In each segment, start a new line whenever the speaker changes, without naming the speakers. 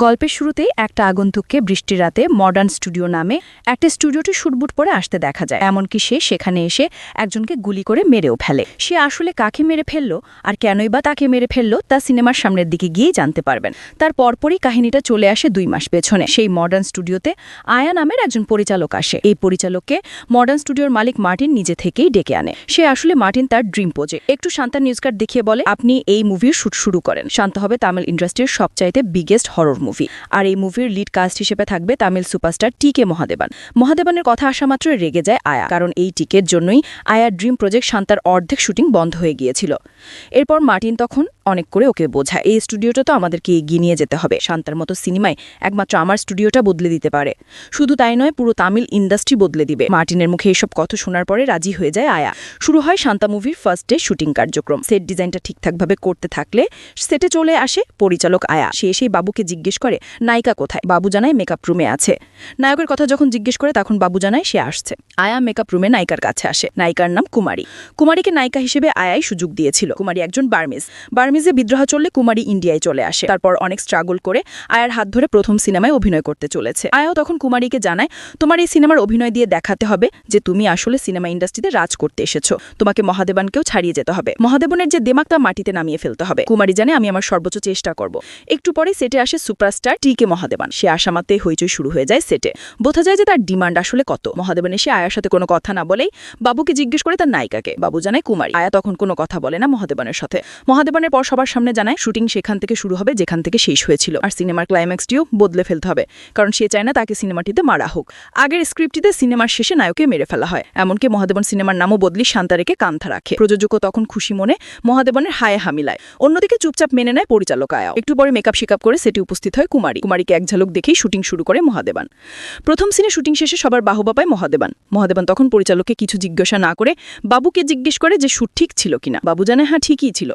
গল্পের শুরুতেই একটা আগন্তুককে বৃষ্টির রাতে মডার্ন স্টুডিও নামে একটা স্টুডিওতে শুটবুট পরে আসতে দেখা যায়। এমনকি সে সেখানে এসে একজনকে গুলি করে মেরেও ফেলে। সে আসলে কাকে মেরে ফেললো আর কেনই বা তাকে মেরে ফেললো তা সিনেমার সামনের দিকে গিয়েই জানতে পারবেন। তার পরপরই কাহিনীটা চলে আসে 2 মাস পেছনে। সেই মডার্ন স্টুডিওতে আয়া নামের একজন পরিচালক আসে। এই পরিচালককে মডার্ন স্টুডিওর মালিক মার্টিন নিজে থেকেই ডেকে আনে। সে আসলে মার্টিন তার ড্রিম প্রজেক্ট একটু শান্তা নিউজ কার্ড দেখিয়ে বলে, আপনি এই মুভির শুট শুরু করেন। শান্ত হবে তামিল ইন্ডাস্ট্রির সবচাইতে বিগেস্ট হরর মুভি। আর এই মুভির লিড কাস্ট হিসেবে থাকবে তামিল সুপারস্টার টিকে মহাদেবান। মহাদেবানের কথা আসা মাত্র রেগে যায় আয়া, কারণ এই টিকের জন্যই আয়ার ড্রিম প্রজেক্ট শান্তার অর্ধেক শুটিং বন্ধ হয়ে গিয়েছিল। এরপর মার্টিন তখন অনেক করে ওকে বোঝায়, এই স্টুডিওটা তো আমাদেরকে এগিয়ে নিয়ে যেতে হবে। শান্তার মতো সিনেমায় একমাত্র আমার স্টুডিওটা বদলে দিতে পারে। শুধু তাই নয়, পুরো তামিল ইন্ডাস্ট্রি বদলে দিবে। মার্টিনের মুখে এইসব কথা শোনার পরে রাজি হয়ে যায় আয়া। শুরু হয় শান্তা মুভির ফার্স্ট ডে শুটিং কার্যক্রম। সেট ডিজাইনটা ঠিকঠাকভাবে করতে থাকলে সেটে চলে আসে পরিচালক আয়া। সে এসেই বাবুকে জিজ্ঞেস করে, নায়িকা কোথায়? বাবু জানায় মেকআপ রুমে আছে। নায়কের কথা যখন জিজ্ঞেস করে তখন বাবু জানায় সে আসছে। আয়া মেকআপ রুমে নায়িকার কাছে আসে। নায়িকার নাম কুমারী। কুমারীকে নায়িকা হিসেবে আয়াই সুযোগ দিয়েছিল। কুমারী একজন বার্মিজে বিদ্রোহ চললে কুমারী ইন্ডিয়ায় চলে আসে। তারপর অনেক স্ট্রাগল করে আয়ার হাত ধরে প্রথম সিনেমায় অভিনয় করতে চলেছে। আয়াও তখন কুমারীকে জানায়, তোমার এই সিনেমার অভিনয় দিয়ে দেখাতে হবে যে তুমি আসলে সিনেমা ইন্ডাস্ট্রিতে রাজ করতে এসেছো। তোমাকে মহাদেবানকেও ছাড়িয়ে যেতে হবে। মহাদেবনের যে দেমাকটা মাটিতে নামিয়ে ফেলতে হবে। কুমারী জানে আমি আমার সর্বোচ্চ চেষ্টা করব। একটু পরে সেটে আসে সুপারস্টার টিকে মহাদেবান। সে আসামাত্রই হইচই শুরু হয়ে যায় সেটে। বোঝা যায় যে তার ডিমান্ড আসলে কত। মহাদেবান এসে আয়ার সাথে কোনো কথা না বলেই বাবুকে জিজ্ঞেস করে তার নায়িকাকে। বাবু জানায় কুমারী। আয়া তখন কোনো কথা বলে না মহাদেবানের সাথে। মহাদেবানের পর সবার সামনে জানায় শুটিং সেখান থেকে শুরু হবে যেখান থেকে শেষ হয়েছিল। আর সিনেমার ক্লাইম্যাক্সটিও বদলে ফেলতে হবে, কারণ সে চায় না তাকে সিনেমাটিতে মারা হোক। আগের স্ক্রিপ্টটিতে সিনেমার শেষে নায়ককে মেরে ফেলা হয়। এমনকি মহাদেবন সিনেমার নামও বদলি শান্তা রেখে কান্থা রাখে। প্রযোজকও তখন খুশি মনে মহাদেবনের হায়ে হামিলায়। অন্যদিকে চুপচাপ মেনে নেয় পরিচালক আয়াও। একটু পরে মেকআপ শিকআপ করে সেটে উপস্থিত হয় কুমারী। কুমারীকে এক ঝলক দেখেই শুটিং শুরু করে মহাদেবান। প্রথম সিনে শুটিং শেষে সবার বাহুবা পায় মহাদেবান তখন পরিচালককে কিছু জিজ্ঞাসা না করে বাবুকে জিজ্ঞেস করে যে শুট ঠিক ছিল কিনা। বাবু জানে হ্যাঁ ঠিকই ছিল।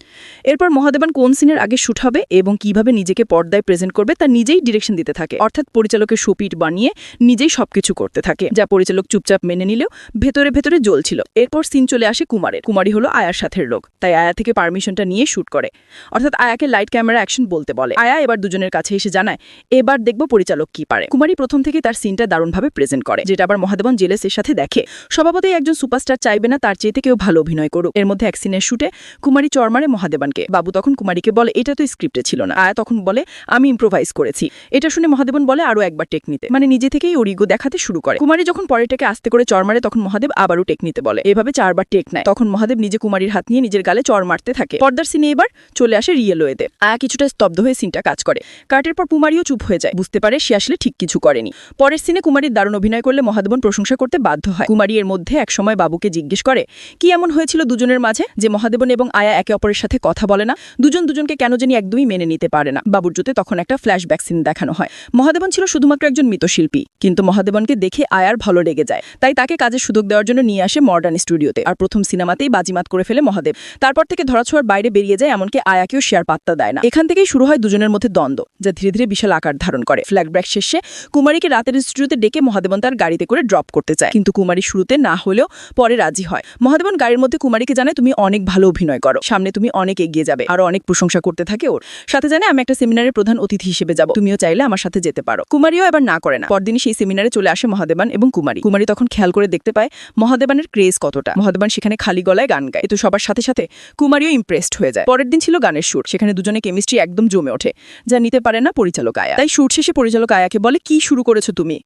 এরপর মহাদেবান কোন সিনের আগে শুট হবে এবং কিভাবে নিজেকে পর্দায় প্রেজেন্ট করবে তা নিজেই ডিরেকশন দিতে থাকে। অর্থাৎ পরিচালকের শোপিট বানিয়ে নিজেই সবকিছু করতে থাকে, যা পরিচালক চুপচাপ মেনে নিলেও ভেতরে ভেতরে জ্বলছিল। এরপর সিন চলে আসে কুমারের। কুমারী হলো আয়ার সাথের লোক, তাই আয়া থেকে পারমিশনটা নিয়ে শুট করে। অর্থাৎ আয়াকে লাইট ক্যামেরা অ্যাকশন বলতে বলে। আয়া এবার দুজনের কাছে এসে জানায়, এবার দেখব পরিচালক কি পারে। কুমারী প্রথম থেকে তার সিনটা দারুণভাবে প্রেজেন্ট করে, যেটা আবার মহাদেবন জেলেসের সাথে দেখে। স্বভাবতই একজন সুপারস্টার চাইবে না তার চেয়ে কেউ ভালো অভিনয় করুক। এর মধ্যে এক সিনের শুটে কুমারী চড় মারে মহাদেবানকে। বাবু তখন কুমারীকে বলে, এটা তো স্ক্রিপ্টে ছিল না। আয়া তখন বলে, আমি ইম্প্রোভাইজ করেছি। এটা শুনে মহাদেবন বলে, আরও একবার টেক নিতে। মানে নিজে থেকেই ওর ইগো দেখাতে শুরু করে। কুমারী যখন পরেরটাকে আস্তে করে চড় মারে তখন মহাদেব আবারও টেক নিতে বলে। এভাবে 4 বার টেক নেয়। তখন মহাদেব নিজে কুমারীর হাত নিয়ে নিজের গালে চড় মারতে থাকে। পর্দার সিনে এবার চলে আসে রিয়েলোয়েতে। আয়া কিছুটা স্তব্ধ হয়ে সিনটা কাজ করে। কাটের পর কুমারীও চুপ হয়ে যায়, বুঝতে পারে সে আসলে ঠিক কিছু করেনি। পরের সিনে কুমারীর দারুণ অভিনয় করলে মহাদেবন প্রশংসা করতে বাধ্য হয়। কুমারী এর মধ্যে এক সময় বাবুকে জিজ্ঞেস করে, কি এমন হয়েছিল দুজনের মাঝে যে মহাদেবন এবং আয়া একে অপরের সাথে কথা বলে না? দুজন দুজনকে কেন জানি একদমই মেনে নিতে পারে না। বাবুর জোতে তখন একটা ফ্ল্যাশব্যাক সিন দেখানো হয়। মহাদেবন ছিল শুধুমাত্র একজন মৃতশিল্পী, কিন্তু মহাদেবনকে দেখে আয়ার ভালো লেগে যায়। তাই তাকে কাজের সুযোগ দেওয়ার জন্য নিয়ে আসে মডার্ন স্টুডিওতে। আর প্রথম সিনেমাতেই বাজিমাত করে ফেলে মহাদেব। তারপর থেকে ধরাছোঁয়ার বাইরে বেরিয়ে যায়, এমনকি আয়াকেও শেয়ার পাত্তা দেয় না। এখান থেকেই শুরু হয় দুজনের মধ্যে দ্বন্দ্ব, যা ধীরে ধীরে বিশাল আকার ধারণ করে। ফ্ল্যাশব্যাক শেষে কুমারীকে রাতের স্টুডিওতে ডেকে মহাদেবন তার গাড়িতে করে ড্রপ করতে চায়, কিন্তু কুমারী শুরুতে না হলেও পরে রাজি হয়। মহাদেবন গাড়ির মধ্যে কুমারীকে জানায়, তুমি অনেক ভালো অভিনয় করো, সামনে তুমি অনেক এগিয়ে যাবে। আরো অনেক প্রশংসা করতে থাকে ওর সাথে। জানে আমি একটা সেমিনারের প্রধান অতিথি হিসেবে যাব, তুমিও চাইলে আমার সাথে যেতে পারো। কুমারীও এবার না করে না। পরদিনই সেই সেমিনারে চলে আসে মহাদেবান এবং কুমারী। কুমারী তখন খেয়াল করে দেখতে পায় মহাদেবানের ক্রেজ কতটা। মহাদেবান সেখানে খালি গলায় গান গায়। তো সবার সাথে সাথে কুমারীও ইমপ্রেসড হয়ে যায়। পরের দিন ছিল গানের শুট। সেখানে দুজনে কেমিস্ট্রি একদম জমে ওঠে, যা নিতে পারে না পরিচালক আয়া। তাই শুট শেষে পরিচালক আয়াকে বলে, কি শুরু করেছো তুমি?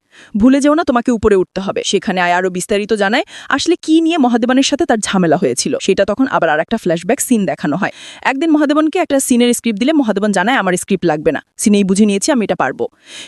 ভুলে যেও না তোমাকে উপরে উঠতে হবে। সেখানে আয়া আরো বিস্তারিত জানায় আসলে কি নিয়ে মহাদেবানের সাথে তার ঝামেলা হয়েছিল। সেটা তখন আবার আরেকটা ফ্ল্যাশব্যাক সিন দেখানো হয়। একদিন মহাদেবনকে একটা সিনের স্ক্রিপ্ট দিলে মহাদেবন জানায়, আমার স্ক্রিপ্ট লাগবে না, সিনেই বুঝে নিয়েছি আমি এটা পারবো।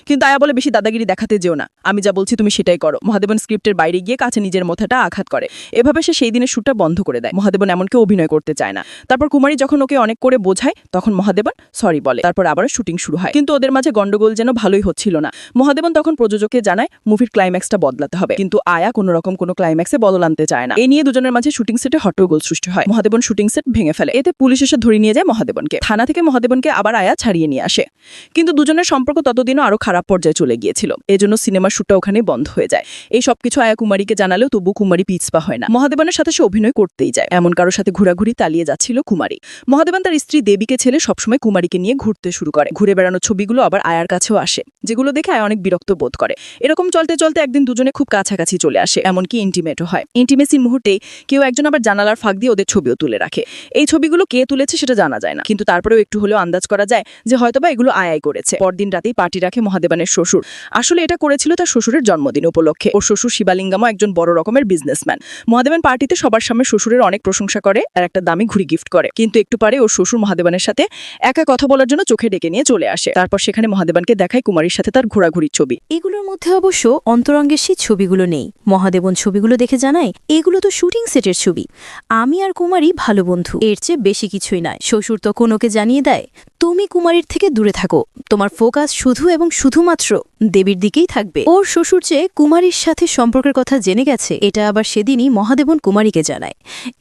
কিন্তু আয়া বলে, বেশি দাদাগিরি দেখাতে যেও না, আমি যা বলছি তুমি সেটাই করো। মহাদেবন স্ক্রিপ্টের বাইরে গিয়ে কাছে নিজের মাথাটা আঘাত করে। এভাবে সে সেই দিনের শুটটা বন্ধ করে দেয়। মহাদেবন এমনকি অভিনয় করতে চায় না। তারপর কুমারী যখন ওকে অনেক করে বোঝায় তখন মহাদেবন সরি বলে। তারপর আবারও শুটিং শুরু হয়, কিন্তু ওদের মাঝে গন্ডগোল যেন ভালোই হচ্ছিল না। মহাদেবন তখন প্রযোজককে জানায় মুভির ক্লাইম্যাক্সটা বদলাতে হবে, কিন্তু আয়া কোনো রকম কোনো ক্লাইম্যাক্সে বদল আনতে চায় না। এই নিয়ে দুজনের মাঝে শুটিং সেটে হট্টগোল সৃষ্টি হয়। মহাদেবন শুটিং সেট ভেঙে ফেলে। এতে পুলিশ এসে ধরে নিয়ে যায় মহাদেবনকে। থানা থেকে মহাদেবনকে আবার আয়া ছাড়িয়ে নিয়ে আসে, কিন্তু দুজনের সম্পর্ক ততদিনও আরো খারাপ পর্যায়ে চলে গিয়েছিল। এজন্য সিনেমার শুটটা ওখানে বন্ধ হয়ে যায়। এই সবকিছু আয়া কুমারীকে জানালেও তবু কুমারী পিছপা হয় না। মহাদেবনের সাথে সে অভিনয় করতেই যায়। এমন কারোর সাথে ঘোরাঘুরি চালিয়ে যাচ্ছিল কুমারী। মহাদেবন তার স্ত্রী দেবীকে ছেলে সবসময় কুমারীকে নিয়ে ঘুরতে শুরু করে। ঘুরে বেড়ানোর ছবি
ছবিগুলো আবার আয়ার কাছেও আসে, যেগুলো দেখে আয়া অনেক বিরক্ত বোধ করে। এরকম চলতে চলতে একদিন দুজনে খুব কাছাকাছি চলে আসে, এমনকি ইন্টিমেটও হয়। ইন্টিমেসির মুহূর্তেই কেউ একজন আবার জানালার ফাঁক দিয়ে ওদের ছবিও তুলে রাখে। এই ছবিগুলো কে তুলেছে সেটা জানা যায় না, কিন্তু তারপরেও একটু হলেও আন্দাজ করা যায় যে হয়তোবা এগুলো আয়াই করেছে। পরদিন রাতেই পার্টি রাখে মহাদেবানের শ্বশুর। আসলে এটা করেছিল তার শ্বশুরের জন্মদিন উপলক্ষে। ওর শ্বশুর শিবালিঙ্গামও একজন বড় রকমের বিজনেসম্যান। মহাদেবান পার্টিতে সবার সামনে শ্বশুরের অনেক প্রশংসা করে আর একটা দামি ঘুড়ি গিফট করে, কিন্তু একটু পরে ওর শ্বশুর মহাদেবানের সাথে একা কথা বলার জন্য চোখে ডেকে নিয়ে চলে আসে। তারপর সেখানে মহাদেবানকে দেখায় কুমারীর সাথে তার ঘোরাঘুরির ছবি।
এগুলোর মধ্যে অবশ্য অন্তরঙ্গের সেই ছবিগুলো নেই। মহাদেবন ছবিগুলো দেখে জানায় এগুলো তো শুটিং সেটের ছবি। আমি আর কুমারী ভালো বন্ধু, এর চেয়ে বেশি কিছুই নয়। শ্বশুর তখন ওকে জানিয়ে দেয়, তুমি কুমারীর থেকে দূরে থাকো, তোমার ফোকাস শুধু এবং শুধুমাত্র দেবীর দিকেই থাকবে। ওর শ্বশুর যে কুমারীর সাথে সম্পর্কের কথা জেনে গেছে, এটা আবার সেদিনই মহাদেবন কুমারীকে জানায়।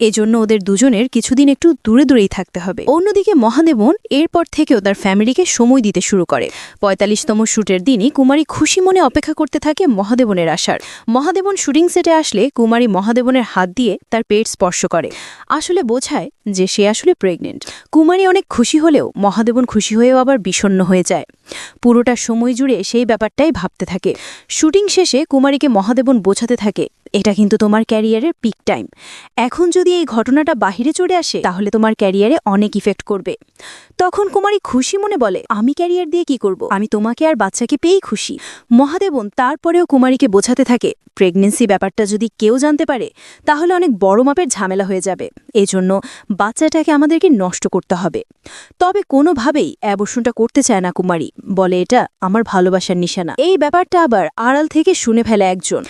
এজন্য ওদের দুজনের কিছুদিন একটু দূরে দূরেই থাকতে হবে। অন্যদিকে মহাদেবন এরপর থেকেও তার ফ্যামিলিকে সময় দিতে শুরু করে। ৪৫তম শুটের দিনই কুমারী খুশি মনে অপেক্ষা করতে থাকে মহাদেবনের আসার। মহাদেবন শুটিং সেটে আসলে কুমারী মহাদেবনের হাত দিয়ে তার পেট স্পর্শ করে, আসলে বোঝায় যে সে আসলে প্রেগনেন্ট। কুমারী অনেক খুশি হলেও মহাদেবন খুশি হয়েও আবার বিষণ্ণ হয়ে যায়। পুরোটা সময় জুড়ে সেই ব্যাপারটাই ভাবতে থাকে। শুটিং শেষে কুমারীকে মহাদেবন বোঝাতে থাকে, এটা কিন্তু তোমার ক্যারিয়ারের পিক টাইম। এখন যদি এই ঘটনাটা বাহিরে চলে আসে তাহলে তোমার ক্যারিয়ারে অনেক ইফেক্ট করবে। তখন কুমারী খুশি মনে বলে, আমি ক্যারিয়ার দিয়ে কি করব, আমি তোমাকে আর বাচ্চাকে পেয়েই খুশি। মহাদেবন তারপরেও কুমারীকে বোঝাতে থাকে, প্রেগনেন্সি ব্যাপারটা যদি কেউ জানতে পারে তাহলে অনেক বড় মাপের ঝামেলা হয়ে যাবে। এজন্য বাচ্চাটাকে আমাদেরকে নষ্ট করতে হবে। তবে কোনোভাবেই অ্যাবর্শনটা করতে চায় না কুমারী, বলে এটা আমার ভালোবাসার নিশানা। এই ব্যাপারটা আবার আড়াল থেকে শুনে ফেলে একজন।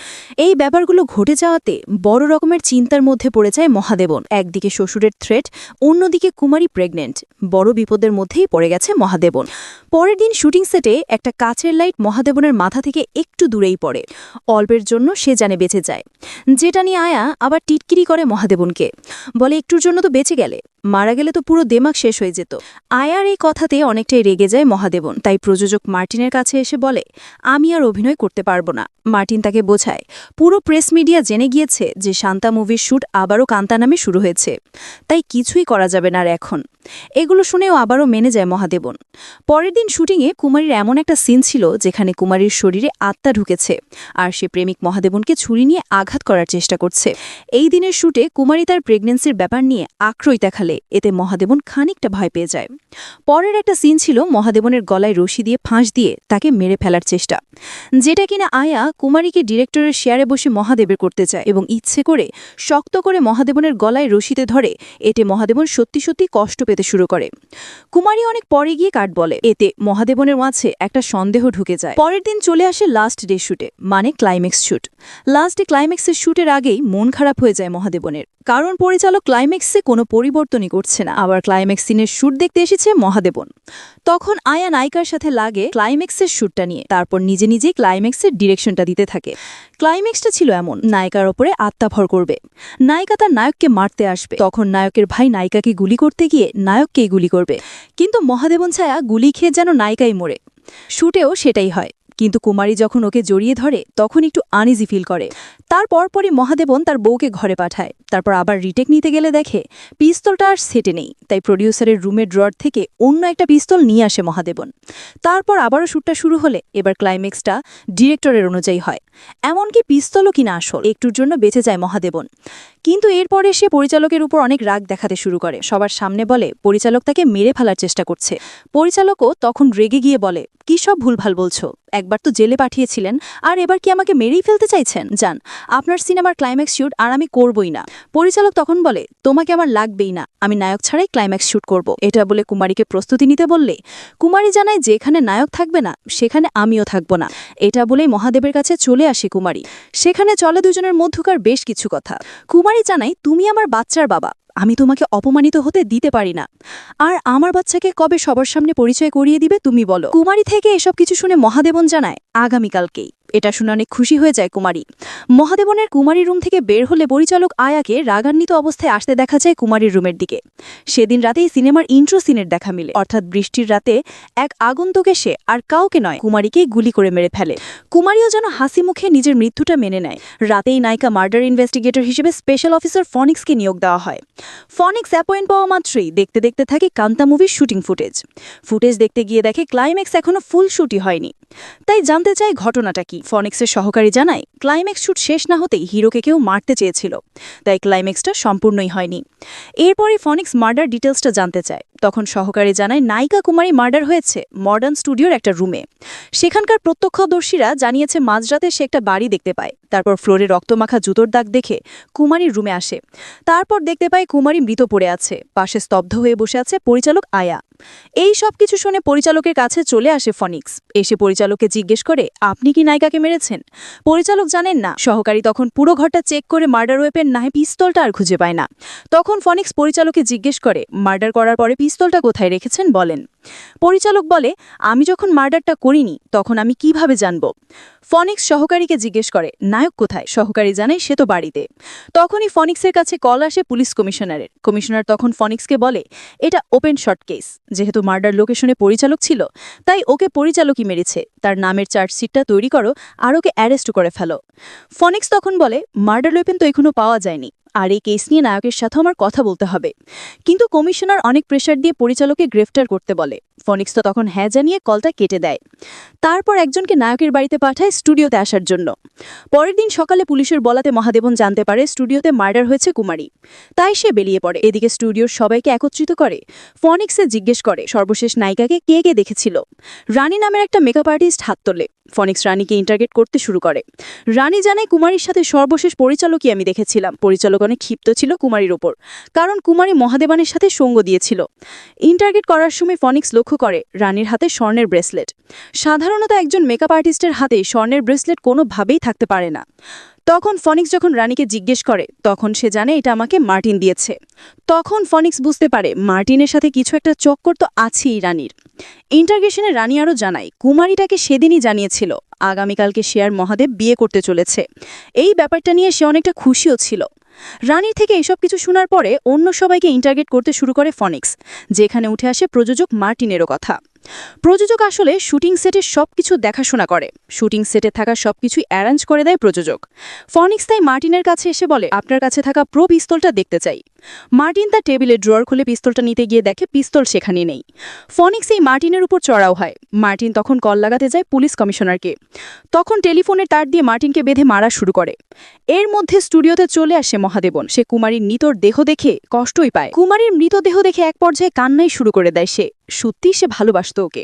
এই ব্যাপারগুলো ঘটে যাওয়াতে বড় রকমের চিন্তার মধ্যে পড়ে যায় মহাদেবন। একদিকে শ্বশুরের থ্রেট, অন্যদিকে কুমারী প্রেগনেন্ট। বড় বিপদের মধ্যেই পড়ে গেছে মহাদেবন। পরের দিন শুটিং সেটে একটা কাচের লাইট মহাদেবনের মাথা থেকে একটু দূরেই পড়ে। অল্পের জন্য সে জানে বেঁচে যায়, যেটা নিয়ে আয়া আবার টিটকিরি করে মহাদেবনকে, বলে একটুর জন্য তো বেঁচে গেলে, মারা গেলে তো পুরো দেমাগ শেষ হয়ে যেত। আয়ার এই কথাতে অনেকটাই রেগে যায় মহাদেবন, তাই প্রযোজক মার্টিনের কাছে এসে বলে, আমি আর অভিনয় করতে পারবো না। মার্টিন তাকে বোঝায়, পুরো প্রেস মিডিয়া জেনে গিয়েছে যে শান্তা মুভির শ্যুট আবারও কান্তা নামে শুরু হয়েছে, তাই কিছুই করা যাবে না আর এখন। এগুলো শুনেও আবারও মেনে যায় মহাদেবন। পরের দিন শুটিংয়ে কুমারীর এমন একটা সিন ছিল যেখানে কুমারীর শরীরে আত্মা ঢুকেছে আর সে প্রেমিক মহাদেবনকে ছুরি নিয়ে আঘাত করার চেষ্টা করছে। এই দিনের শুটে কুমারী তার প্রেগনেন্সির ব্যাপার নিয়ে আক্রোশ দেখালে এতে মহাদেবন খানিকটা ভয় পেয়ে যায়। পরের একটা সিন ছিল মহাদেবনের গলায় রশি দিয়ে ফাঁস দিয়ে তাকে মেরে ফেলার চেষ্টা, যেটা কিনা আয়া কুমারীকে ডিরেক্টরের শেয়ারে বসে মহাদেবের করতে চায় এবং ইচ্ছে করে শক্ত করে মহাদেবনের গলায় রশিতে ধরে। এতে মহাদেবন সত্যি সত্যি কষ্ট পেতে শুরু করে। কুমারী অনেক পরে গিয়ে কাট বলে, এতে মহাদেবনের মাঝে একটা সন্দেহ ঢুকে যায়। পরের দিন চলে আসে লাস্ট ডে শুটে, মানে ক্লাইম্যাক্স শুট। লাস্ট ডে ক্লাইম্যাক্সের শুটের আগেই মন খারাপ হয়ে যায় মহাদেবনের, কারণ পরিচালক ক্লাইম্যাক্সে কোনো পরিবর্তনই করছে না। আবার ক্লাইম্যাক্স সিনের শুট দেখতে এসেছে মহাদেবন। তখন আয়া নায়িকার সাথে লাগে ক্লাইম্যাক্সের শুটটা নিয়ে, তারপর নিজে নিজেই ক্লাইম্যাক্সের ডিরেকশনটা দিতে থাকে। ক্লাইম্যাক্সটা ছিল এমন, নায়িকার ওপরে আত্মা ভর করবে, নায়িকা তার নায়ককে মারতে আসবে, তখন নায়কের ভাই নায়িকাকে গুলি করতে গিয়ে নায়ককেই গুলি করবে, কিন্তু মহাদেবন ছায়া গুলি খেয়ে যেন নায়িকাই মরে। শুটেও সেটাই হয়, কিন্তু কুমারী যখন ওকে জড়িয়ে ধরে তখন একটু আনইজি ফিল করে। তারপরই মহাদেবন তার বউকে ঘরে পাঠায়। তারপর আবার রিটেক নিতে গেলে দেখে পিস্তলটা আর সেটে নেই, তাই প্রডিউসারের রুমের ড্রয়ার থেকে অন্য একটা পিস্তল নিয়ে আসে মহাদেবন। তারপর আবারও শ্যুটটা শুরু হলে এবার ক্লাইম্যাক্সটা ডিরেক্টরের অনুযায়ী হয়, এমনকি পিস্তলও কিনা আসল। একটুর জন্য বেঁচে যায় মহাদেবন, কিন্তু এরপরে সে পরিচালকের উপর অনেক রাগ দেখাতে শুরু করে। সবার সামনে বলে পরিচালক তাকে মেরে ফেলার চেষ্টা করছে। পরিচালকও তখন রেগে গিয়ে বলে, কি সব ভুলভাল বলছো, একবার তো জেলে পাঠিয়েছিলেন আর এবার কি আমাকে মেরেই ফেলতে চাইছেন? যান, আপনার সিনেমার ক্লাইম্যাক্স শুট আর আমি করবই না। পরিচালক তখন বলে, তোমাকে আমার লাগবেই না, আমি নায়ক ছাড়াই ক্লাইম্যাক্স শুট করব। এটা বলে কুমারীকে প্রস্তুতি নিতে বললে কুমারী জানায় যেখানে নায়ক থাকবে না সেখানে আমিও থাকব না। এটা বলেই মহাদেবের কাছে চলে আসে কুমারী। সেখানে চলে দুজনের মধ্যকার বেশ কিছু কথা। কুমারী জানায়, তুমি আমার বাচ্চার বাবা, আমি তোমাকে অপমানিত হতে দিতে পারি না, আর আমার বাচ্চাকে কবে সবার সামনে পরিচয় করিয়ে দিবে তুমি বলো। কুমারী থেকে এসব কিছু শুনে মহাদেবন জানায় আগামীকালকেই। এটা শুনে অনেক খুশি হয়ে যায় কুমারী। মহাদেবনের কুমারীর রুম থেকে বের হলে পরিচালক আয়াকে রাগান্বিত অবস্থায় আসতে দেখা যায় কুমারীর রুমের দিকে। সেদিন রাতেই সিনেমার ইন্ট্রো সিনের দেখা মিলে, অর্থাৎ বৃষ্টির রাতে এক আগন্তুক এসে আর কাউকে নয় কুমারীকেই গুলি করে মেরে ফেলে। কুমারীও যেন হাসি মুখে নিজের মৃত্যুটা মেনে নেয়। রাতেই নায়িকা মার্ডার ইনভেস্টিগেটর হিসেবে স্পেশাল অফিসার ফনিক্সকে নিয়োগ দেওয়া হয়। ফনিক্স অ্যাপয়েন্ট পাওয়া মাত্রই দেখতে দেখতে থাকে কান্তা মুভির শুটিং ফুটেজ দেখতে গিয়ে দেখে ক্লাইম্যাক্স এখনো ফুল শুটই হয়নি। তাই জানতে চায় ঘটনাটা কি। ফনিক্সের সহকারী জানায় ক্লাইম্যাক্স শুট শেষ না হতেই হিরোকে কেউ মারতে চেয়েছিল, তাই ক্লাইম্যাক্সটা সম্পূর্ণই হয়নি। এরপরই ফনিক্স মার্ডার ডিটেলসটা জানতে চায়। তখন সহকারী জানায় নায়িকা কুমারী মার্ডার হয়েছে মডার্ন স্টুডিওর একটা রুমে। সেখানকার প্রত্যক্ষদর্শীরা জানিয়েছে মাঝরাতে সে একটা বাড়ি দেখতে পায়। তারপর ফ্লোরে রক্তমাখা জুতোর দাগ দেখে কুমারীর রুমে আসে। তারপর দেখতে পায় কুমারী মৃত পড়ে আছে, পাশে স্তব্ধ হয়ে বসে আছে পরিচালক আয়া। এই সব কিছু শুনে পরিচালকের কাছে চলে আসে ফনিক্স। এসে পরিচালককে জিজ্ঞেস করে, আপনি কি নায়িকাকে মেরেছেন? পরিচালক জানেন না। সহকারী তখন পুরো ঘরটা চেক করে মার্ডার ওয়েপেন না পিস্তলটা আর খুঁজে পায় না। তখন ফনিক্স পরিচালককে জিজ্ঞেস করে, মার্ডার করার পরে পিস্তলটা কোথায় রেখেছেন বলেন। পরিচালক বলে, আমি যখন মার্ডারটা করিনি তখন আমি কিভাবে জানব? ফনিক্স সহকারীকে জিজ্ঞেস করে, নায়ক কোথায়? সহকারী জানায় সে তো বাড়িতে। তখনই ফনিক্সের কাছে কল আসে পুলিশ কমিশনারের। কমিশনার তখন ফনিক্সকে বলে, এটা ওপেন শর্ট কেস, যেহেতু মার্ডার লোকেশনে পরিচালক ছিল তাই ওকে পরিচালকই মেরেছে। তার নামের চার্জশিটটা তৈরি করো আর ওকে অ্যারেস্ট করে ফেলো। ফনিক্স তখন বলে, মার্ডার ওয়েপেন তো এখনো পাওয়া যায়নি, আর এই কেস নিয়ে নায়কের সাথে আমার কথা বলতে হবে। কিন্তু কমিশনার অনেক প্রেশার দিয়ে পরিচালককে গ্রেফতার করতে বলে। ফনিক্স তো তখন হ্যাঁ জানিয়ে কলটা কেটে দেয়। তারপর একজনকে নায়কের বাড়িতে পাঠায় স্টুডিওতে আসার জন্য। পরের দিন সকালে পুলিশের বলাতে মহাদেবন জানতে পারে স্টুডিওতে মার্ডার হয়েছে কুমারী। তাই সে বেরিয়ে পড়ে। এদিকে স্টুডিওর সবাইকে একত্রিত করে। ফনিক্সে জিজ্ঞেস করে সর্বশেষ নায়িকাকে কে কে দেখেছিল। রানী নামের একটা মেকআপ আর্টিস্ট হাত তোলে। ফনিক্স রানীকে ইন্টারগেট করতে শুরু করে। রানী জানায়, কুমারীর সাথে সর্বশেষ পরিচালকই আমি দেখেছিলাম। পরিচালক অনেক ক্ষিপ্ত ছিল কুমারীর ওপর, কারণ কুমারী মহাদেবানের সাথে সঙ্গ দিয়েছিল। ইন্টারগেট করার সময় ফনিক্স লক্ষ্য করে রানীর হাতে স্বর্ণের ব্রেসলেট। সাধারণত একজন মেকআপ আর্টিস্টের হাতে স্বর্ণের ব্রেসলেট কোনোভাবেই থাকতে পারে না। তখন ফনিক্স যখন রানীকে জিজ্ঞেস করে তখন সে জানে এটা আমাকে মার্টিন দিয়েছে। তখন ফনিক্স বুঝতে পারে মার্টিনের সাথে কিছু একটা চক্কর তো আছেই রানীর। ইন্টারগেশনে রানী আরও জানায় কুমারীটাকে সেদিনই জানিয়েছিল আগামীকালকে সে আর মহাদেব বিয়ে করতে চলেছে। এই ব্যাপারটা নিয়ে সে অনেকটা খুশিও ছিল। রানীর থেকে এসব কিছু শোনার পরে অন্য সবাইকে ইন্টারগেট করতে শুরু করে ফনিক্স, যেখানে উঠে আসে প্রযোজক মার্টিনেরও কথা। প্রযোজক আসলে শুটিং সেটের সবকিছু দেখাশোনা করে। শুটিং সেটে থাকা সবকিছুই অ্যারেঞ্জ করে দেয় প্রযোজক। ফনিক্স তাই মার্টিনের কাছে এসে বলে, আপনার কাছে থাকা প্রো পিস্তলটা দেখতে চাই। মার্টিন তার টেবিলের ড্রয়ার খুলে পিস্তলটা নিতে গিয়ে দেখে পিস্তল সেখানে নেই। ফনিক্স এই মার্টিনের উপর চড়াও হয়। মার্টিন তখন কল লাগাতে যায় পুলিশ কমিশনারকে। তখন টেলিফোনের তার দিয়ে মার্টিনকে বেঁধে মারা শুরু করে। এর মধ্যে স্টুডিওতে চলে আসে মহাদেবন। সে কুমারীর মৃতর দেহ দেখে কষ্টই পায়। কুমারীর মৃতদেহ দেখে এক পর্যায়ে কান্নাই শুরু করে দেয় সে। সত্যি সে ভালোবাসত ওকে।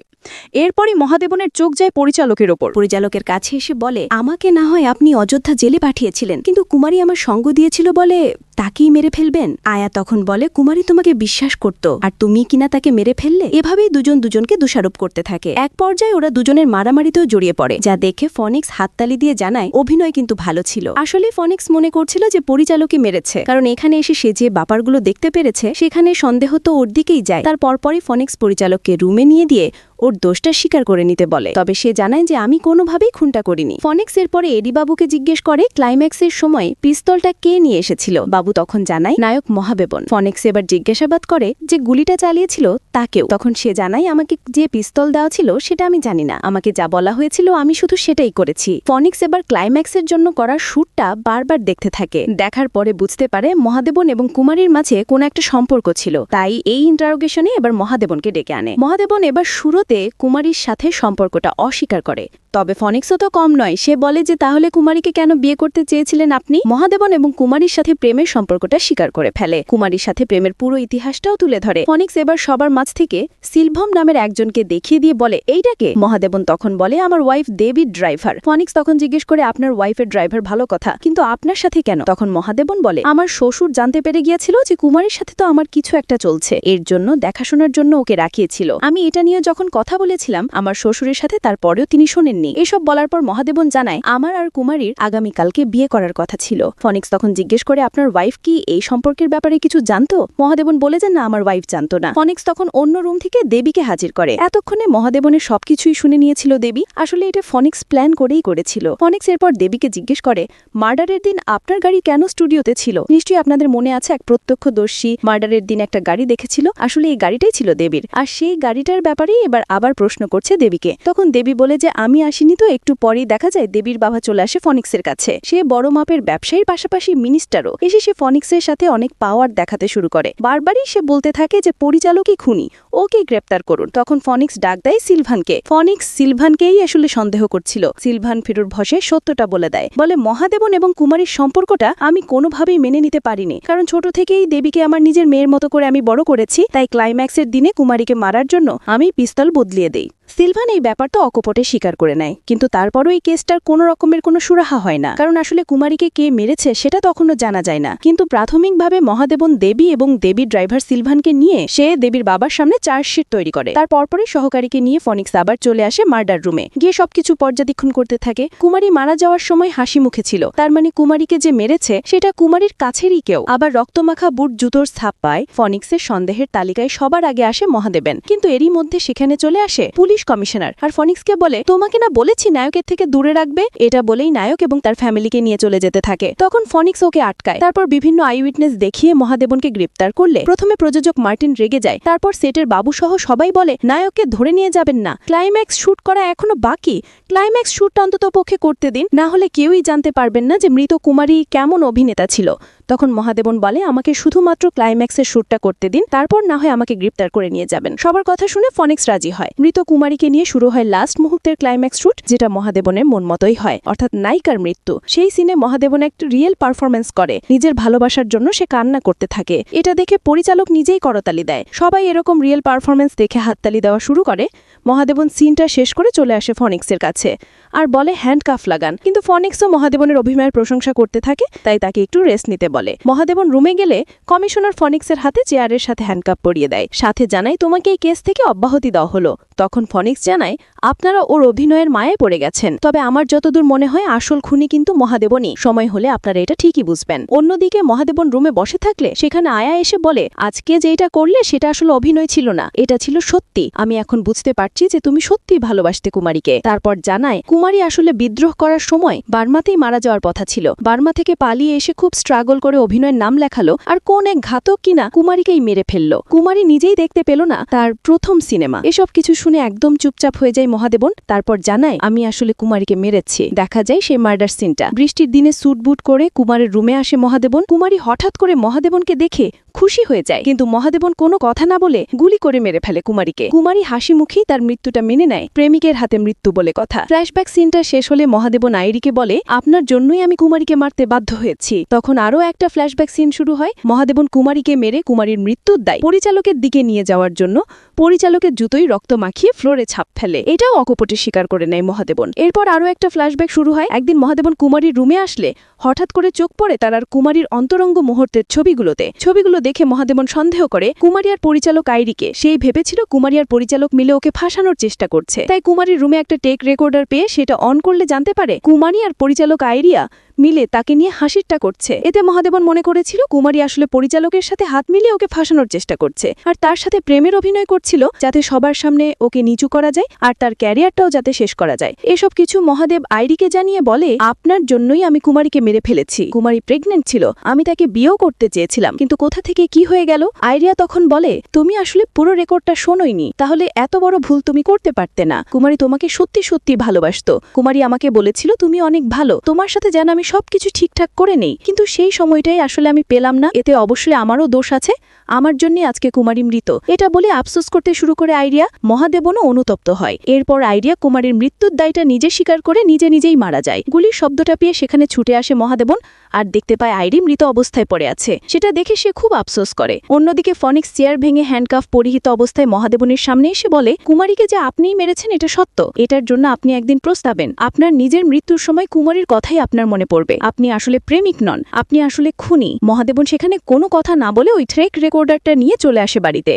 এরপরই মহাদেবনের চোখ যায় পরিচালকের ওপর।
পরিচালকের কাছে এসে বলে, আমাকে না হয় আপনি অযোধ্যা জেলে পাঠিয়েছিলেন, কিন্তু কুমারী আমার সঙ্গ দিয়েছিল বলে তাকেই মেরে ফেলবেন? আয়া তখন বলে, কুমারী তোমাকে বিশ্বাস করত আর তুমি কিনা তাকে মেরে ফেললে। এভাবেই দুজন দুজনকে দোষারোপ করতে থাকে। এক পর্যায়ে ওরা দুজনের মারামারিতেও জড়িয়ে পড়ে, যা দেখে ফনিক্স হাততালি দিয়ে জানায় অভিনয় কিন্তু ভালো ছিল। আসলে ফনিক্স মনে করছিল যে পরিচালকই মেরেছে, কারণ এখানে এসে সে যে ব্যাপারগুলো দেখতে পেরেছে সেখানে সন্দেহ তো ওর দিকেই যায়। তার পরপরই ফনিক্স পরিচালককে রুমে নিয়ে দিয়ে ওর দোষটা স্বীকার করে নিতে বলে। তবে সে জানায় যে আমি কোনোভাবেই খুনটা করিনি। ফনিক্স এরপরে এডি বাবুকে জিজ্ঞেস করে ক্লাইম্যাক্সের সময় পিস্তলটা কে নিয়ে এসেছিল। বাবু তখন জানায় নায়ক মহাদেবন। ফনিক্স এবার জিজ্ঞাসাবাদ করে যে গুলিটা চালিয়েছিল তাকেও। তখন সে জানায়, আমাকে যে পিস্তল দেওয়া ছিল সেটা আমি জানি না, আমাকে যা বলা হয়েছিল আমি শুধু সেটাই করেছি। ফনিক্স এবার ক্লাইম্যাক্সের জন্য করা শুটটা বারবার দেখতে থাকে। দেখার পরে বুঝতে পারে মহাদেবন এবং কুমারীর মাঝে কোনো একটা সম্পর্ক ছিল। তাই এই ইন্টারোগেশনে এবার মহাদেবনকে ডেকে আনে। মহাদেবন এবার শুরুতে কুমারীর সাথে সম্পর্কটা অস্বীকার করে। তবে ফনিক্সও তো কম নয়, সে বলে যে তাহলে কুমারীকে কেন বিয়ে করতে চেয়েছিলেন আপনি? মহাদেবন এবং কুমারীর সাথে প্রেমের সম্পর্কটা স্বীকার করে ফেলে। কুমারীর সাথে প্রেমের পুরো ইতিহাসটাও তুলে ধরে। ফনিক্স এবার সবার মাঝ থেকে সিলভম নামের একজনকে দেখিয়ে দিয়ে বলে, এইটাকে? মহাদেবন তখন বলে, আমার ওয়াইফ ডেভিড ড্রাইভার। ফনিক্স তখন জিজ্ঞেস করে, আপনার ওয়াইফের ড্রাইভার ভালো কথা, কিন্তু আপনার সাথে কেন? তখন মহাদেবন বলে, আমার শ্বশুর জানতে পেরে গিয়েছিল যে কুমারীর সাথে তো আমার কিছু একটা চলছে, এর জন্য দেখাশোনার জন্য ওকে রাখিয়েছিল। আমি এটা নিয়ে যখন কথা বলেছিলাম আমার শ্বশুরের সাথে, তারপরেও তিনি শোনেননি। বলেননি। এসব বলার পর মহাদেবন জানায় আমার আর কুমারীর আগামীকালকে বিয়ে করার কথা ছিল। ফনিক্স তখন জিজ্ঞেস করে আপনার ওয়াইফ কি এই সম্পর্কের ব্যাপারে কিছু জানতো? মহাদেবন বলে যে না, আমার ওয়াইফ জানতো না। ফনিক্স তখন অন্য রুম থেকে দেবীকে হাজির করে। এতক্ষণে মহাদেবনের সবকিছুই শুনে নিয়েছিল দেবী। আসলে এটা ফনিক্স প্ল্যান করেই করেছিল। ফনিক্স এরপর দেবীকে জিজ্ঞেস করে মার্ডারের দিন আপনার গাড়ি কেন স্টুডিওতে ছিল? নিশ্চয়ই আপনাদের মনে আছে এক প্রত্যক্ষদর্শী মার্ডারের দিন একটা গাড়ি দেখেছিল। আসলে এই গাড়িটাই ছিল দেবীর, আর সেই গাড়িটার ব্যাপারেই এবার আবার প্রশ্ন করছে দেবীকে। তখন দেবী বলে যে আমি আসিনি তো। একটু পরেই দেখা যায় দেবীর বাবা চলে আসে ফনিক্সের কাছে। সে বড় মাপের ব্যবসায়ীর পাশাপাশি মিনিস্টারও। এসে সে ফনিক্সের সাথে অনেক পাওয়ার দেখাতে শুরু করে। বারবারই সে বলতে থাকে যে পরিচালকই খুনি, ওকে গ্রেপ্তার করুন। তখন ফনিক্স ডাক দেয় সিলভানকে। ফনিক্স সিলভানকেই আসলে সন্দেহ করছিল। সিলভান ফিরুর ভসে সত্যটা বলে দেয়। বলে মহাদেবন এবং কুমারীর সম্পর্কটা আমি কোনোভাবেই মেনে নিতে পারিনি, কারণ ছোট থেকেই দেবীকে আমার নিজের মেয়ের মতো করে আমি বড় করেছি। তাই ক্লাইম্যাক্সের দিনে কুমারীকে মারার জন্য আমি পিস্তল বদলিয়ে দেই। সিলভান এই ব্যাপারটা অকপটে স্বীকার করে নেয়, কিন্তু তারপরও এই কেসটার কোনো রকমের কোনো সুরাহা হয় না, কারণ আসলে কুমারীকে কে মেরেছে সেটা তখনও জানা যায় না। কিন্তু প্রাথমিকভাবে মহাদেবন দেবী এবং দেবীর ড্রাইভার সিলভানকে নিয়ে সে দেবীর বাবার সামনে চার্জশিট তৈরি করে। তার পরপরই সহকারীকে নিয়ে ফনিক্স আবার চলে আসে মার্ডার রুমে, গিয়ে সবকিছু পর্যবেক্ষণ করতে থাকে। কুমারী মারা যাওয়ার সময় হাসি মুখে ছিল, তার মানে কুমারীকে যে মেরেছে সেটা কুমারীর কাছেরই কেউ। আবার রক্তমাখা বুট জুতোর ছাপ পায়। ফনিক্সের সন্দেহের তালিকায় সবার আগে আসে মহাদেবন, কিন্তু এরই মধ্যে সেখানে চলে আসে পুলিশ কমিশনার, আর ফনিক্সকে বলে তোমাকে না বলেছি নায়কের থেকে দূরে রাখবে। এটা বলেই নায়ক এবং তার ফ্যামিলিকে নিয়ে চলে যেতে থাকে। তখন ফনিক্স ওকে আটকায়। তারপর বিভিন্ন আই উইটনেস দেখিয়ে মহাদেবনকে গ্রেপ্তার করলে প্রথমে প্রযোজক মার্টিন রেগে যায়। তারপর সেটের বাবু সহ সবাই বলে নায়ককে ধরে নিয়ে যাবেন না, ক্লাইম্যাক্স শুট করা এখনো বাকি। ক্লাইম্যাক্স শুটটা অন্তত পক্ষে করতে দিন, না হলে কেউই জানতে পারবেন না যে মৃত কুমারী কেমন অভিনেতা ছিল। তখন মহাদেবন বলে আমাকে শুধুমাত্র ক্লাইম্যাক্সের শুটটা করতে দিন, তারপর না হয় আমাকে গ্রেপ্তার করে নিয়ে যাবেন। সবার কথা শুনে ফনিক্স রাজি হয়। মৃত কুমারীকে নিয়ে শুরু হয় লাস্ট মুহূর্তের ক্লাইম্যাক্স শুট, যেটা মহাদেবনের মন মতোই হয়, অর্থাৎ নায়িকার মৃত্যু। সেই সিনে মহাদেবন একটা রিয়েল পারফরমেন্স করে। নিজের ভালোবাসার জন্য সে কান্না করতে থাকে। এটা দেখে পরিচালক নিজেই করতালি দেয়। সবাই এরকম রিয়েল পারফরমেন্স দেখে হাততালি দেওয়া শুরু করে। মহাদেবন সিনটা শেষ করে চলে আসে ফনিক্সের কাছে আর বলে হ্যান্ডকাফ লাগান, কিন্তু ফনিক্সও মহাদেবনের অভিনয়ের প্রশংসা করতে থাকে, তাই তাকে একটু রেস্ট নিতে বলে। মহাদেবন রুমে গেলে কমিশনার ফনিক্সের হাতে চেয়ারের সাথে হ্যান্ডকাফ পরিয়ে দেয়, সাথে জানায় তোমাকে এই কেস থেকে অব্যাহতি দেওয়া হলো। তখন ফনিক্স জানায় আপনারা ওর অভিনয়ের মায়ে পড়ে গেছেন, তবে আমার যতদূর মনে হয় আসল খুনি কিন্তু মহাদেবনই। সময় হলে আপনারা এটা ঠিকই বুঝবেন। অন্যদিকে মহাদেবন রুমে বসে থাকলে সেখানে আয়া এসে বলে আজকে যেটা করলে সেটা আসলে অভিনয় ছিল না, এটা ছিল সত্যি। আমি এখন বুঝতে পারছি যে তুমি সত্যিই ভালোবাসতে কুমারীকে। তারপর জানায় কুমারী আসলে বিদ্রোহ করার সময় বার্মাতেই মারা যাওয়ার কথা ছিল। বার্মা থেকে পালিয়ে এসে খুব স্ট্রাগল করে অভিনয়ের নাম লেখালো, আর কোন এক ঘাতক কিনা কুমারীকেই মেরে ফেললো। কুমারী নিজেই দেখতে পেল না তার প্রথম সিনেমা। এসব কিছু শুনে একদম চুপচাপ হয়ে যায় মহাদেবন। তারপর জানায় আমি আসলে কুমারীকে মেরেছি। দেখা যায় সেই মার্ডার সিনটা। বৃষ্টির দিনে স্যুট বুট করে কুমারের রুমে আসে মহাদেবন। কুমারী হঠাৎ করে মহাদেবনকে দেখে খুশি হয়ে যায়, কিন্তু মহাদেবন কোনো কথা না বলে গুলি করে মেরে ফেলে কুমারীকে। কুমারী হাসি মুখেই তার মৃত্যুটা মেনে নেয়, প্রেমিকের হাতে মৃত্যু বলে কথা। ফ্ল্যাশব্যাক সিনটা শেষ হলে মহাদেবন আইরিকে বলে আপনার জন্যই আমি কুমারীকে মারতে বাধ্য হয়েছি। তখন আরও একটা ফ্ল্যাশব্যাক সিন শুরু হয়। মহাদেবন কুমারীকে মেরে কুমারীর মৃত্যুর দায় পরিচালকের দিকে নিয়ে যাওয়ার জন্য পরিচালকের জুতোই রক্ত মাখিয়ে ফ্লোরে ছাপ ফেলে। এটাও অকপটে স্বীকার করে নেয় মহাদেবন। এরপর আরও একটা ফ্ল্যাশব্যাক শুরু হয়। একদিন মহাদেবন কুমারীর রুমে আসলে হঠাৎ করে চোখ পড়ে তার আর কুমারীর অন্তরঙ্গ মুহূর্তের ছবিগুলোতে। ছবিগুলো দেখে মহাদেবন সন্দেহ করে কুমারী আর পরিচালক আইরিকে। সেই ভেবেছিল কুমারী আর পরিচালক মিলে ওকে ফাঁসানোর চেষ্টা করছে। তাই কুমারীর রুমে একটা টেক রেকর্ডার পেয়ে সেটা অন করলে জানতে পারে কুমারী আর পরিচালক আইরিয়া মিলে তাকে নিয়ে হাসিরটা করছে। এতে মহাদেবন মনে করেছিল কুমারী আসলে পরিচালকের সাথে হাত মিলিয়ে ওকে ফাঁসানোর চেষ্টা করছে, আর তার সাথে প্রেমের অভিনয় করছিল যাতে সবার সামনে ওকে নিচু করা যায় আর তার ক্যারিয়ারটাও যাতে শেষ করা যায়। এসব কিছু মহাদেব আইরিকে জানিয়ে বলে আপনার জন্যই আমি কুমারীকে মেরে ফেলেছি। কুমারী প্রেগনেন্ট ছিল, আমি তাকে বিয়েও করতে চেয়েছিলাম, কিন্তু কোথা থেকে কি হয়ে গেল। আইরিয়া তখন বলে তুমি আসলে পুরো রেকর্ডটা শোনোইনি, তাহলে এত বড় ভুল তুমি করতে পারতে না। কুমারী তোমাকে সত্যি সত্যি ভালোবাসতো। কুমারী আমাকে বলেছিল তুমি অনেক ভালো, তোমার সাথে যেন আমি সবকিছু ঠিকঠাক করে নেই, কিন্তু সেই সময়টাই আসলে আমি পেলাম না। এতে অবশ্যই আমারও দোষ আছে, আমার জন্য আজকে কুমারী মৃত। এটা বলে আফসোস করতে শুরু করে আইরিয়া। মহাদেবনও অনুতপ্ত হয়। এরপর আইরিয়া কুমারীর মৃত্যুর দায়টা নিজে স্বীকার করে নিজেই মারা যায়। গুলির শব্দটা পেয়ে সেখানে ছুটে আসে মহাদেবন আর দেখতে পায় আইরি মৃত অবস্থায় পড়ে আছে। সেটা দেখে সে খুব আফসোস করে। অন্যদিকে ফনিক্স চেয়ার ভেঙে হ্যান্ডকাফ পরিহিত অবস্থায় মহাদেবনের সামনে এসে বলে কুমারীকে যে আপনিই মেরেছেন এটা সত্য, এটার জন্য আপনি একদিন প্রস্তাবেন। আপনার নিজের মৃত্যুর সময় কুমারীর কথাই আপনার মনে পড়বে। আপনি আসলে প্রেমিক নন, আপনি আসলে খুনি। মহাদেবন সেখানে কোনো কথা না বলে ওই ট্রেক রেকর্ডারটা নিয়ে চলে আসে বাড়িতে।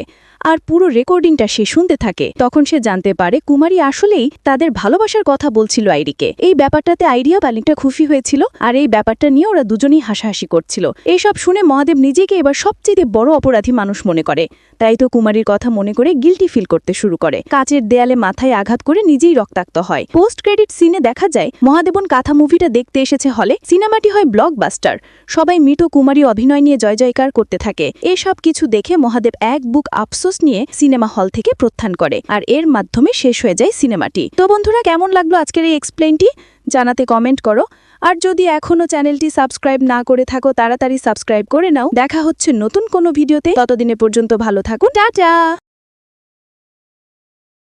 আর পুরো রেকর্ডিংটা সে শুনতে থাকে। তখন সে জানতে পারে কুমারী আসলেই তাদের ভালোবাসার কথা বলছিল আইরিকে। এই ব্যাপারটাতে আইরিয়া বালিকটা খুশি হয়েছিল, আর এই ব্যাপারটা নিয়ে ওরা দুজনেই হাসাহাসি করছিল। এইসব শুনে মহাদেব নিজেকে এবার সবচেয়ে বড় অপরাধী মানুষ মনে করে। তাই তো কুমারীর কথা মনে করে গিল্টি ফিল করতে শুরু করে। কাচের দেয়ালে মাথায় আঘাত করে নিজেই রক্তাক্ত হয়। পোস্ট ক্রেডিট সিনে দেখা যায় মহাদেবন কাঁথা মুভিটা দেখতে এসেছে হলে। সিনেমাটি হয় ব্লকবাস্টার। সবাই মৃত কুমারী অভিনয় নিয়ে জয় জয়কার করতে থাকে। এসব কিছু দেখে মহাদেব এক বুক আফসোস নিয়ে সিনেমা হল থেকে প্রত্যাখ্যান করে, আর এর মাধ্যমে শেষ হয়ে যায় সিনেমাটি। তো বন্ধুরা, কেমন লাগলো আজকের এই এক্সপ্লেইনটি জানাতে কমেন্ট করো। আর যদি এখনো চ্যানেলটি সাবস্ক্রাইব না করে থাকো তাড়াতাড়ি সাবস্ক্রাইব করে নাও। দেখা হচ্ছে নতুন কোনো ভিডিওতে। ততদিনে পর্যন্ত ভালো থাকুন। টাটা।